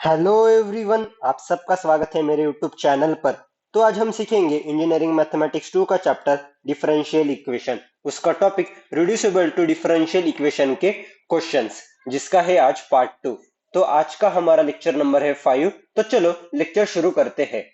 Hello everyone, आप सबका स्वागत है मेरे यूट्यूब चैनल पर। तो आज हम सीखेंगे इंजीनियरिंग मैथमेटिक्स 2 का चैप्टर डिफरेंशियल इक्वेशन। उसका topic reducible to differential equation के क्वेश्चंस, जिसका है आज पार्ट 2। तो आज का हमारा लेक्चर नंबर है 5। तो चलो लेक्चर शुरू करते हैं।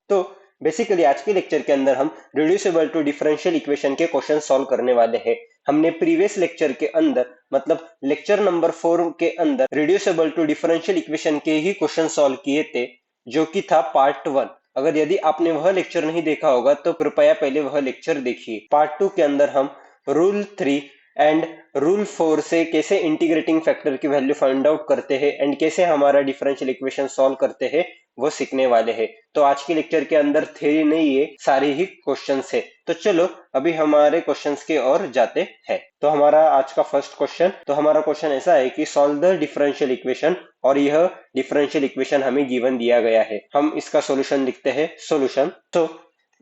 तो बेसिकली आज के लेक्चर के अंदर हम रिड्यूसिबल टू डिफरेंशियल इक्वेशन के क्वेश्चन सॉल्व करने वाले हैं। हमने प्रीवियस लेक्चर के अंदर मतलब लेक्चर नंबर 4 के अंदर रिड्यूसिबल टू डिफरेंशियल इक्वेशन के ही क्वेश्चन सॉल्व किए थे, जो कि था पार्ट 1। अगर यदि आपने वह लेक्चर नहीं देखा होगा तो कृपया पहले वह लेक्चर देखिए। पार्ट 2 के अंदर हम रूल 3 एंड रूल 4 से कैसे इंटीग्रेटिंग फैक्टर की वैल्यू फाइंड आउट करते हैं एंड कैसे हमारा डिफरेंशियल इक्वेशन सॉल्व करते हैं वो सीखने वाले हैं। तो आज के लेक्चर के अंदर थ्योरी नहीं है, सारे ही क्वेश्चंस है। तो चलो अभी हमारे क्वेश्चंस के ओर जाते हैं। तो हमारा आज का फर्स्ट क्वेश्चन, तो हमारा क्वेश्चन ऐसा है कि सॉल्व द डिफरेंशियल इक्वेशन, और यह डिफरेंशियल इक्वेशन हमें गिवन दिया गया है। हम इसका सॉल्यूशन लिखते हैं। सॉल्यूशन, तो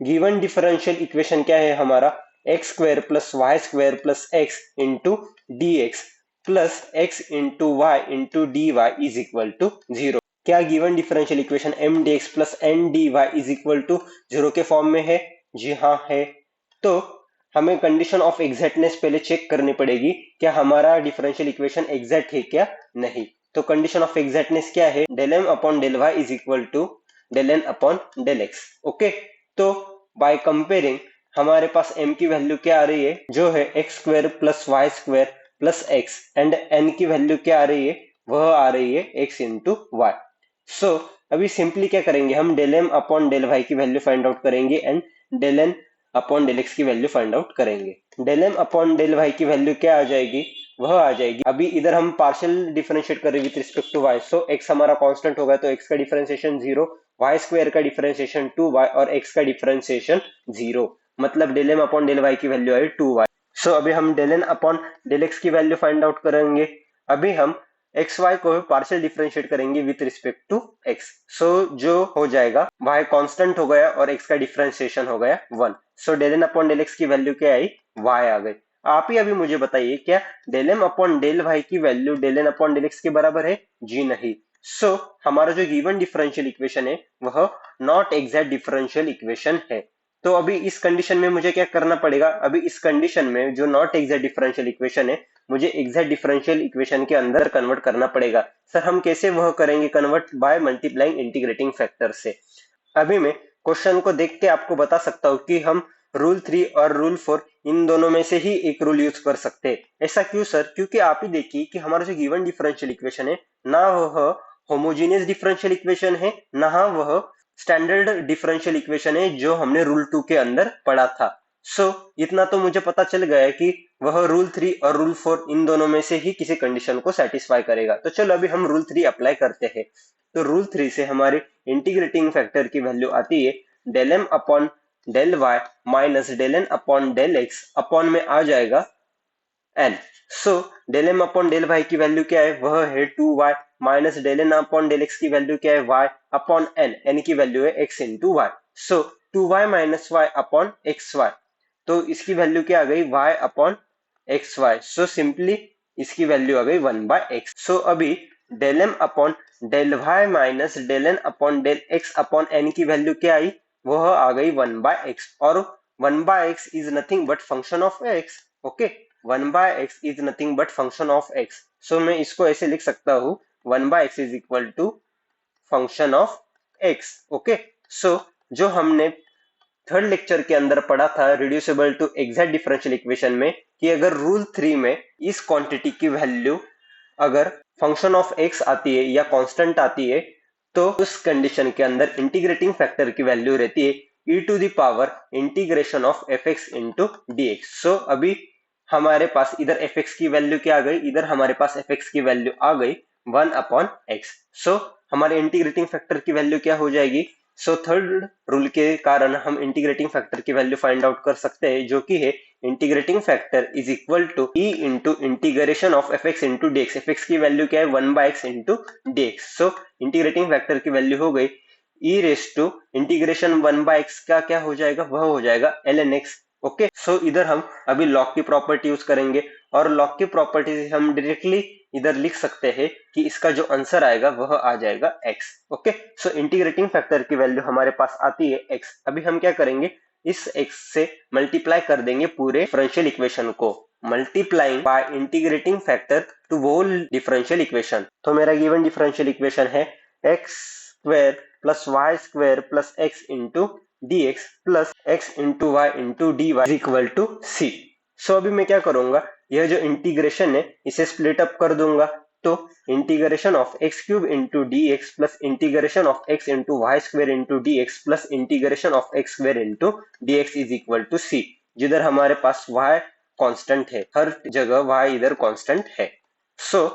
गिवन डिफरेंशियल इक्वेशन क्या है हमारा, x square plus Y square plus x into D x plus x into Y into D Y is equal to 0। क्या given differential equation M D x plus N D Y is equal to 0 के form में है? जी हाँ है। तो हमें condition of exactness पहले check करनी पड़ेगी, क्या हमारा डिफरेंशियल इक्वेशन एग्जैक्ट है क्या नहीं। तो कंडीशन ऑफ एग्जैक्टनेस क्या है, del M upon del Y is equal to del N upon del X. Okay, तो बाय कंपेयरिंग हमारे पास m की वैल्यू क्या आ रही है, जो है X square plus Y square plus X, and n की वैल्यू क्या आ रही है, वह आ रही है x इंटू वाई। सो अभी सिंपली क्या करेंगे, हम del M upon del Y की वैल्यू फाइंड आउट करेंगे and del N upon del x की वैल्यू फाइंड आउट करेंगे। Del M upon del Y की वैल्यू क्या आ जाएगी, वह आ जाएगी, अभी इधर हम पार्शियल डिफरेंशिएट कर रहे with respect to Y, so X हमारा कांस्टेंट होगा तो एक्स का डिफरेंशिएशन 0, वाई स्क्वायर का डिफरेंशिएशन 2y और x का डिफरेंशिएशन 0, मतलब del M upon del Y की वैल्यू आई 2y। सो अभी हम del N upon del x की वैल्यू फाइंड आउट करेंगे। अभी हम एक्स वाई को पार्शियल डिफरेंशिएट करेंगे with respect to X. So जो हो जाएगा, y कांस्टेंट हो गया और x का डिफरेंशिएशन हो गया 1। So del N upon del x की वैल्यू क्या आई, y आ गई। आप ही अभी मुझे बताइए, क्या del M upon del Y की value del N upon del x के बराबर है? जी नहीं। सो हमारा जो गिवन डिफरेंशियल इक्वेशन है वह नॉट एग्जैक्ट डिफरेंशियल इक्वेशन है। तो अभी इस कंडीशन में मुझे क्या करना पड़ेगा, अभी इस कंडीशन में जो नॉट एग्जैक्ट डिफरेंशियल इक्वेशन है मुझे एग्जैक्ट डिफरेंशियल इक्वेशन के अंदर कन्वर्ट करना पड़ेगा। सर हम कैसे वह करेंगे convert, by multiplying integrating factor से। अभी मैं क्वेश्चन को देख के आपको बता सकता हूँ कि हम रूल 3 और रूल 4 इन दोनों में से ही एक रूल यूज कर सकते हैं। ऐसा क्यों सर, क्योंकि आप ही देखिए कि हमारा जो गिवन डिफरेंशियल इक्वेशन है, ना वह होमोजीनियस डिफरेंशियल इक्वेशन है, ना वह स्टैंडर्ड डिफरेंशियल इक्वेशन है जो हमने रूल 2 के अंदर पढ़ा था। सो इतना तो मुझे पता चल गया कि वह रूल 3 और रूल 4 इन दोनों में से ही किसी कंडीशन को सेटिस्फाई करेगा। तो चलो अभी हम रूल 3 अप्लाई करते हैं। तो रूल 3 से हमारे इंटीग्रेटिंग फैक्टर की वैल्यू आती है del M upon del Y minus del N upon del x, upon में आ जाएगा N. So del M upon del Y की वैल्यू क्या है, वह है 2y minus del N upon del x की वैल्यू क्या है, y अपॉन एन, एन की वैल्यू है x into Y. So 2y minus Y upon X Y, तो इसकी वैल्यू क्या आ गई, y अपॉन एक्स वाई। सो सिंपली इसकी वैल्यू आ गई 1/x। सो अभी del M upon del Y minus del N upon del x upon n की वैल्यू क्या आई, वह आ गई 1/x, और 1/x is nothing but function of x। Okay, 1/x is nothing but function of x। So मैं इसको ऐसे लिख सकता हूँ, 1/x is equal to function of x। Okay, so जो हमने थर्ड लेक्चर के अंदर पढ़ा था reducible to exact differential equation में, कि अगर रूल 3 में इस क्वांटिटी की वैल्यू अगर फंक्शन ऑफ x आती है या कांस्टेंट आती है, तो उस कंडीशन के अंदर इंटीग्रेटिंग फैक्टर की वैल्यू रहती है e to the power integration of fx into dx। So अभी हमारे पास इधर fx की वैल्यू क्या आ गई, इधर हमारे पास fx की वैल्यू आ गई 1/x। सो हमारे इंटीग्रेटिंग फैक्टर की वैल्यू क्या हो जाएगी, सो थर्ड रूल के कारण हम इंटीग्रेटिंग फैक्टर की वैल्यू फाइंड आउट कर सकते हैं, जो कि है integrating factor is equal to e into integration of fx into dx। fx की वैल्यू क्या है, 1/x into dx। So integrating factor की वैल्यू हो गई e raise to integration 1/x का क्या हो जाएगा, वह हो जाएगा ln x ओके, सो इधर हम अभी लॉग की प्रॉपर्टी यूज करेंगे और लॉग की प्रॉपर्टी से हम डायरेक्टली इधर लिख सकते हैं कि इसका जो आंसर आएगा वह आ जाएगा x। ओके, सो इंटीग्रेटिंग फैक्टर की वैल्यू हमारे पास आती है x। अभी हम क्या करेंगे, इस x से मल्टीप्लाई कर देंगे पूरे डिफरेंशियल इक्वेशन को, multiplying by integrating factor to whole differential equation. तो मेरा गिवन डिफरेंशियल इक्वेशन है x square plus Y square plus x into dx plus x into Y into dy is equal to c। So अभी मैं क्या करूंगा, यह जो integration है इसे स्प्लिट अप कर दूंगा। तो integration of x cube into D x plus integration of x into y square into D x plus integration of x square into D x is equal to c. जिधर हमारे पास y constant है, हर जगह y इधर constant है। सो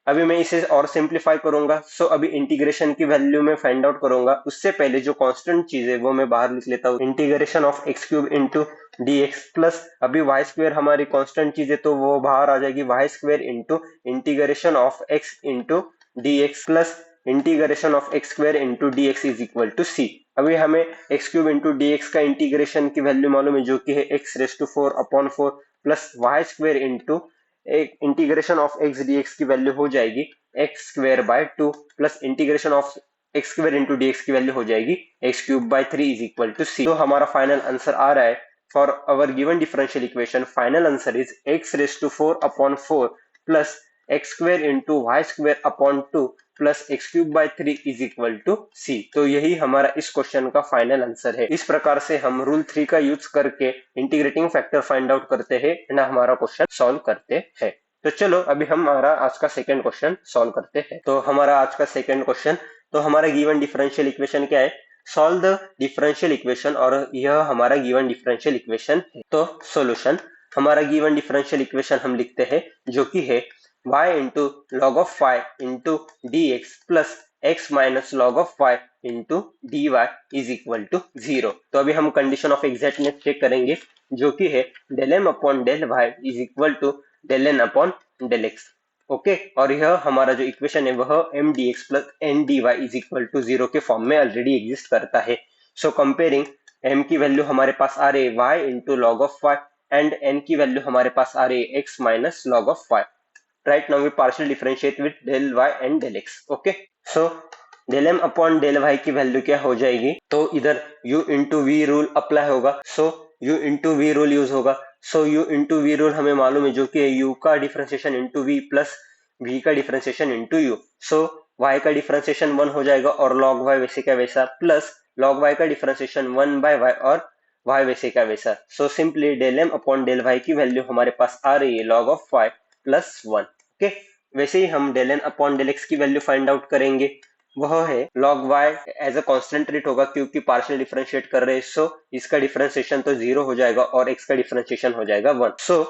अभी मैं इसे और सिंप्लीफाई करूंगा। सो अभी इंटीग्रेशन की वैल्यू में फाइंड आउट करूंगा, उससे पहले जो कांस्टेंट चीज है वो मैं बाहर लिख लेता हूँ। Integration of x cube into D x plus अभी वाई स्क्वेयर हमारी कांस्टेंट चीज है तो वो बाहर आ जाएगी, y square into integration of x into D x plus integration of x square into D x is equal to c. अभी हमें x cube into D x का इंटीग्रेशन की वैल्यू मालूम है जो कि है x raise to 4/4 plus y square into integration of x d x की वैल्यू हो जाएगी x square by 2 plus integration of x square into D x की वैल्यू हो जाएगी x cube by 3 is equal to c. तो हमारा final answer आ रहा है for our given differential equation, final answer is x raise to 4/4 plus x square into y square upon 2 plus x cube by 3 is equal to c. तो यही हमारा इस question का फाइनल आंसर है। इस प्रकार से हम रूल 3 का यूज करके इंटीग्रेटिंग फैक्टर फाइंड आउट करते हैं एंड हमारा क्वेश्चन सॉल्व करते हैं। तो चलो अभी हम हमारा आज का सेकंड क्वेश्चन सॉल्व करते हैं। तो हमारा आज का सेकंड क्वेश्चन, तो हमारा गिवन डिफरेंशियल इक्वेशन क्या है, सॉल्व द डिफरेंशियल इक्वेशन, और यह हमारा गिवन डिफरेंशियल इक्वेशन है। तो सॉल्यूशन, हमारा गिवन डिफरेंशियल इक्वेशन हम लिखते हैं जो कि है y into log of y into D x plus X minus log of y into D Y is equal to 0। तो अभी हम कंडीशन ऑफ एग्जैक्टनेस चेक करेंगे जो कि है del M upon del Y is equal to del N upon del X. Okay, और यह हमारा जो इक्वेशन है वह M D x plus N D Y is equal to 0 के फॉर्म में ऑलरेडी एग्जिस्ट करता है। सो कंपेयरिंग, m की वैल्यू हमारे पास आ रही है y into log of y and n की वैल्यू हमारे पास आ रही है x minus log of y। Right now we partially differentiate with del y and del x. Okay, so del m upon del y की value क्या हो जाएगी, तो इधर u into V rule apply होगा। सो u into V rule use होगा। सो u इंटू वी रूल हमें मालूम है जो कि u का differentiation into v plus v का differentiation into u। So y का डिफरेंशिएशन 1 हो जाएगा और log y वैसे का वैसा प्लस log y का डिफरेंशिएशन 1 बाय y और y वैसे का वैसा। सो simply del m upon del y की वैल्यू हमारे पास आ रही है log of y plus 1। Okay, वैसे ही हम del N upon del x की वैल्यू फाइंड आउट करेंगे, वह है log y as a constant rate होगा क्योंकि पार्शियल डिफरेंशिएट कर रहे हैं। सो इसका डिफरेंशिएशन तो 0 हो जाएगा और x का डिफरेंशिएशन हो जाएगा 1। So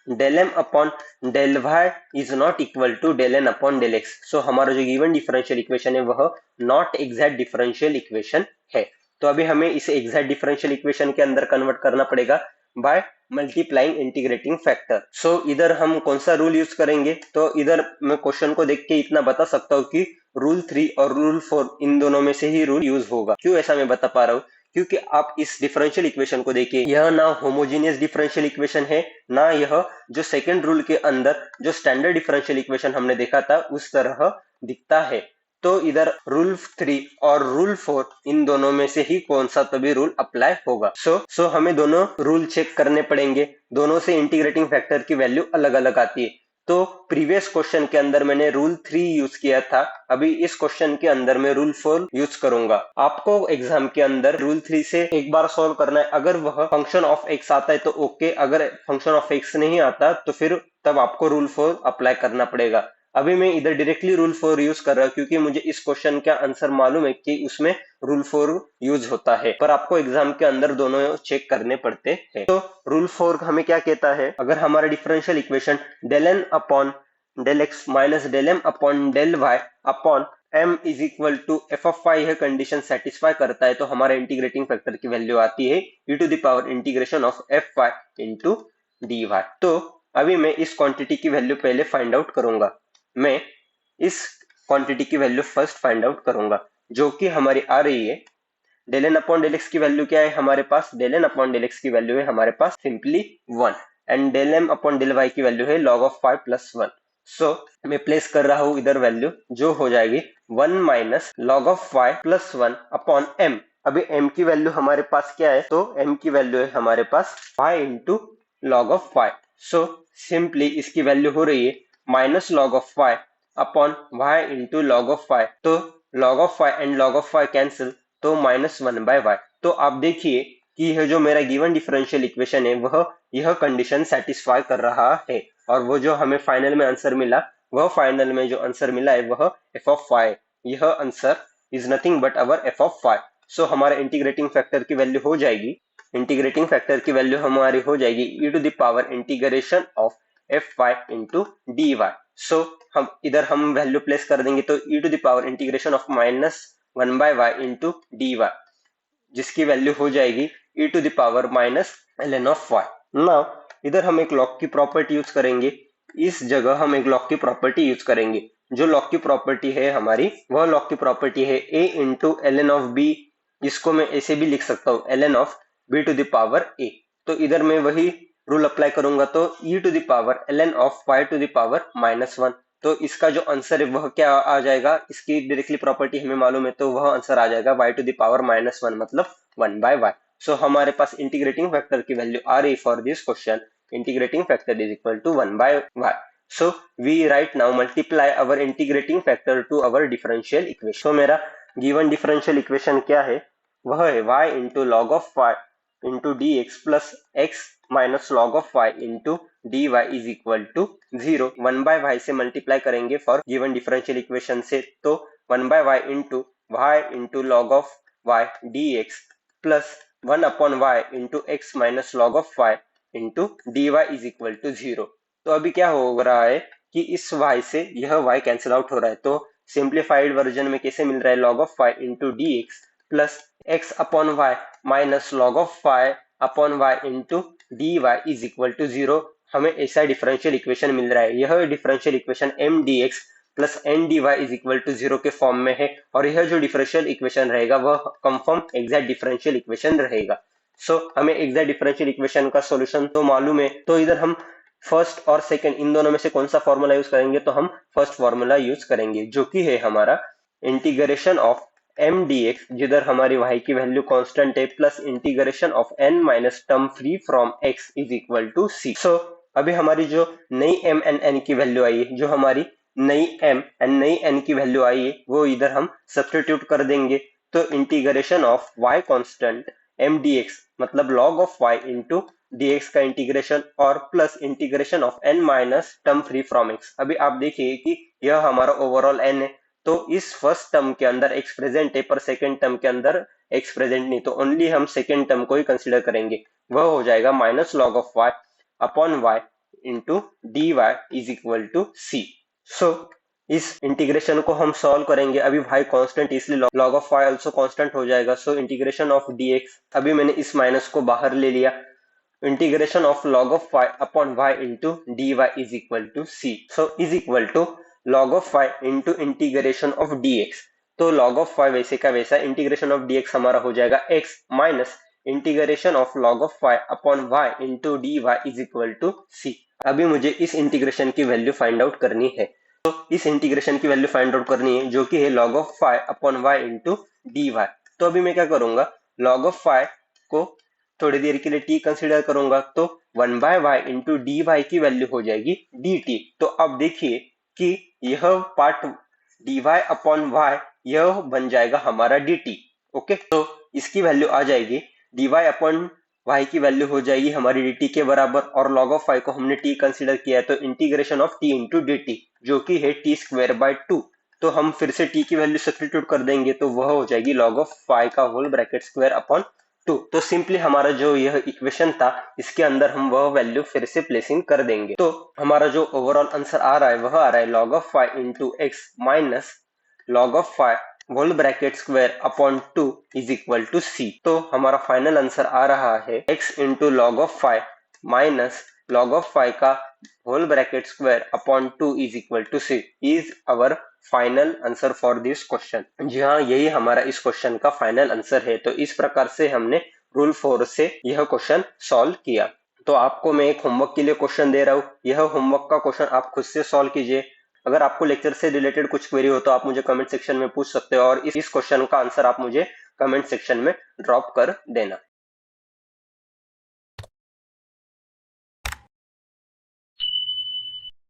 del M upon del y is not equal to del N upon del x. So हमारा जो गिवन डिफरेंशियल इक्वेशन है वह नॉट एग्जैक्ट डिफरेंशियल इक्वेशन है। तो अभी हमें इसे एग्जैक्ट डिफरेंशियल इक्वेशन के अंदर कन्वर्ट करना पड़ेगा बाय मल्टीप्लाइंग इंटीग्रेटिंग फैक्टर। सो इधर हम कौन सा रूल यूज करेंगे, तो इधर मैं क्वेश्चन को देख के इतना बता सकता हूँ कि रूल 3 और रूल 4 इन दोनों में से ही रूल यूज होगा। क्यों ऐसा मैं बता पा रहा हूँ, क्योंकि आप इस डिफरेंशियल इक्वेशन को देखिए, यह ना होमोजेनियस डिफरेंशियल इक्वेशन है, ना यह जो सेकंड रूल के अंदर जो स्टैंडर्ड डिफरेंशियल इक्वेशन हमने देखा था उस तरह दिखता है। तो इधर रूल 3 और रूल 4 इन दोनों में से ही कौन सा तो भी रूल अप्लाई होगा। सो हमें दोनों रूल चेक करने पड़ेंगे, दोनों से इंटीग्रेटिंग फैक्टर की वैल्यू अलग अलग आती है। तो प्रीवियस क्वेश्चन के अंदर मैंने रूल 3 यूज किया था, अभी इस क्वेश्चन के अंदर मैं रूल 4 यूज करूंगा। आपको एग्जाम के अंदर रूल 3 से एक बार सॉल्व करना है, अगर वह फंक्शन ऑफ एक्स आता है तो ओके, अगर फंक्शन ऑफ एक्स नहीं आता तो फिर तब आपको रूल 4 अप्लाई करना पड़ेगा। अभी मैं इधर डायरेक्टली रूल 4 यूज कर रहा हूँ क्योंकि मुझे इस क्वेश्चन का आंसर मालूम है कि उसमें रूल 4 यूज होता है, पर आपको एग्जाम के अंदर दोनों चेक करने पड़ते हैं। तो रूल 4 हमें क्या कहता है, अगर हमारा differential equation del N upon del X minus del M upon del Y upon m is equal to F of Y यह कंडीशन सेटिस्फाई करता है तो हमारा इंटीग्रेटिंग फैक्टर की वैल्यू आती है e to the power integration of F Y into D Y. तो अभी मैं इस क्वांटिटी की वैल्यू पहले फाइंड आउट करूंगा। मैं इस क्वांटिटी की वैल्यू फर्स्ट फाइंड आउट करूंगा जो कि हमारी आ रही है del N upon del x की वैल्यू क्या है हमारे पास, del N upon del x की वैल्यू है हमारे पास simply 1 and del M upon del Y की वैल्यू है log ऑफ 5 प्लस 1। सो मैं प्लेस कर रहा हूं इधर वैल्यू जो हो जाएगी 1 minus log of 5 plus 1 upon m। अभी m की वैल्यू हमारे पास क्या है, तो m की वैल्यू है हमारे पास 5 into log of 5। So simply इसकी वैल्यू हो रही है minus log of 5 upon y into log of 5। तो log of 5 and log of 5 cancel, तो माइनस 1 बाय y। तो आप देखिए कि यह जो मेरा गिवन डिफरेंशियल इक्वेशन है वह यह कंडीशन सेटिस्फाई कर रहा है, और वो जो हमें फाइनल में आंसर मिला, वह फाइनल में जो आंसर मिला है वह f ऑफ 5। यह answer is nothing but our f of 5। सो हमारे इंटीग्रेटिंग फैक्टर की वैल्यू हो जाएगी, इंटीग्रेटिंग फैक्टर की वैल्यू हमारी हो जाएगी e to the power integration of f5 into D y. So हम इधर हम वैल्यू प्लेस कर देंगे, तो e to the power integration of minus 1 by Y into D y, जिसकी वैल्यू हो जाएगी e to the power minus ln of y। Now इधर हम एक लॉग की प्रॉपर्टी यूज करेंगे, इस जगह हम एक लॉग की प्रॉपर्टी यूज करेंगे। जो लॉग की प्रॉपर्टी है हमारी, वह लॉग की प्रॉपर्टी है a into ln of b। इसको मैं ऐसे भी लिख सकता हूँ ln of b to the power a। तो इधर मैं वही रूल अप्लाई करूंगा, तो e to the power ln of 5 to the power minus 1। तो इसका जो आंसर है वह क्या आ जाएगा, इसकी डायरेक्टली प्रॉपर्टी हमें मालूम है, तो वह आंसर आ जाएगा y to the power minus 1 मतलब 1 बाय y। सो हमारे पास इंटीग्रेटिंग फैक्टर की वैल्यू आ रही for this question, integrating factor is equal to 1 by y। So we write now multiply our integrating factor to our differential equation. तो मेरा given differential equation क्या है, वह है y into log of 5 into D x plus X minus log of 5 into D Y is equal to 0। 1 by Y से multiply करेंगे for given differential equation से, तो 1 by Y into log of Y D x plus 1 upon Y into x minus log of 5 into D Y is equal to 0। तो अभी क्या हो रहा है कि इस y से यह y कैंसिल आउट हो रहा है, तो सिंप्लीफाइड वर्जन में कैसे मिल रहा है, log of 5 into D x plus X upon Y minus log of 5 upon Y into D Y is equal to 0। हमें ऐसा डिफरेंशियल इक्वेशन मिल रहा है। यह differential equation M D x plus N D Y is equal to 0 के form में है, और यह जो डिफरेंशियल इक्वेशन रहेगा वह कंफर्म एग्जैक्ट डिफरेंशियल इक्वेशन रहेगा। सो हमें एग्जैक्ट डिफरेंशियल इक्वेशन का सॉल्यूशन तो मालूम है, तो इधर हम फर्स्ट और सेकंड इन दोनों में से कौन सा फॉर्मूला यूज करेंगे, तो हम फर्स्ट फॉर्मूला यूज करेंगे जो कि है हमारा integration of M D X, जिधर हमारी y की वैल्यू कांस्टेंट है, plus integration of n minus term free from x is equal to c। So अभी हमारी जो नई m एंड n की वैल्यू आई है, जो हमारी नई m एंड नई n की वैल्यू आई है, वो इधर हम सब्स्टिट्यूट कर देंगे। तो integration of y constant m dx मतलब log of y into dx का इंटीग्रेशन, और plus integration of n minus term free from x। अभी आप देखिए कि यह हमारा ओवरऑल n है, तो इस फर्स्ट टर्म के अंदर x प्रेजेंट है, पर सेकंड टर्म के अंदर x प्रेजेंट नहीं, तो ओनली हम सेकंड टर्म को ही कंसीडर करेंगे। वह हो जाएगा minus log of y upon y into D Y is equal to c। So इस इंटीग्रेशन को हम सॉल्व करेंगे। अभी y कांस्टेंट, इसलिए log of y also constant हो जाएगा। सो इंटीग्रेशन ऑफ dx, अभी मैंने इस माइनस को बाहर ले लिया, integration of log of y upon y into D Y is equal to c। So is equal to log of y into integration of dx। तो log ऑफ y वैसे का वैसा, इंटीग्रेशन ऑफ dx हमारा हो जाएगा x minus integration of log of y upon y into D Y is equal to c। अभी मुझे इस इंटीग्रेशन की वैल्यू फाइंड आउट करनी है, तो इस इंटीग्रेशन की वैल्यू फाइंड आउट करनी है जो कि है log of y upon y into D Y. तो अभी मैं क्या करूंगा, log ऑफ y को थोड़ी देर के लिए t कंसीडर करूंगा, तो 1 by Y into D Y की वैल्यू हो जाएगी dt। तो अब देखिए कि यह पार्ट dy अपॉन y यह बन जाएगा हमारा dt। ओके, तो इसकी वैल्यू आ जाएगी dy अपॉन y की वैल्यू हो जाएगी हमारी dt के बराबर, और log ऑफ y को हमने t कंसीडर किया है, तो integration of t into dt जो कि है t स्क्वायर बाय 2। तो हम फिर से t की वैल्यू सब्स्टिट्यूट कर देंगे, तो वह हो जाएगी log ऑफ y का होल ब्रैकेट स्क्वायर अपॉन 2। तो सिंपली हमारा जो यह इक्वेशन था, इसके अंदर हम वह वैल्यू फिर से प्लेसिंग कर देंगे। तो हमारा जो ओवरऑल आंसर आ रहा है वह आ रहा है log of 5 into x minus log of 5 whole bracket square upon 2 is equal to c। तो हमारा फाइनल आंसर आ रहा है x into log of 5 minus log of 5 का whole bracket square upon 2 is equal to c is our final answer for this question. जी हाँ, यही हमारा इस क्वेश्चन का फाइनल आंसर है। तो इस प्रकार से हमने रूल 4 से यह क्वेश्चन सॉल्व किया। तो आपको मैं एक होमवर्क के लिए क्वेश्चन दे रहा हूँ, यह होमवर्क का क्वेश्चन आप खुद से सॉल्व कीजिए। अगर आपको लेक्चर से रिलेटेड कुछ क्वेरी हो तो आप मुझे कमेंट सेक्शन में पूछ सकते हो और इस क्वेश्चन का आंसर आप मुझे कमेंट सेक्शन में ड्रॉप कर देना।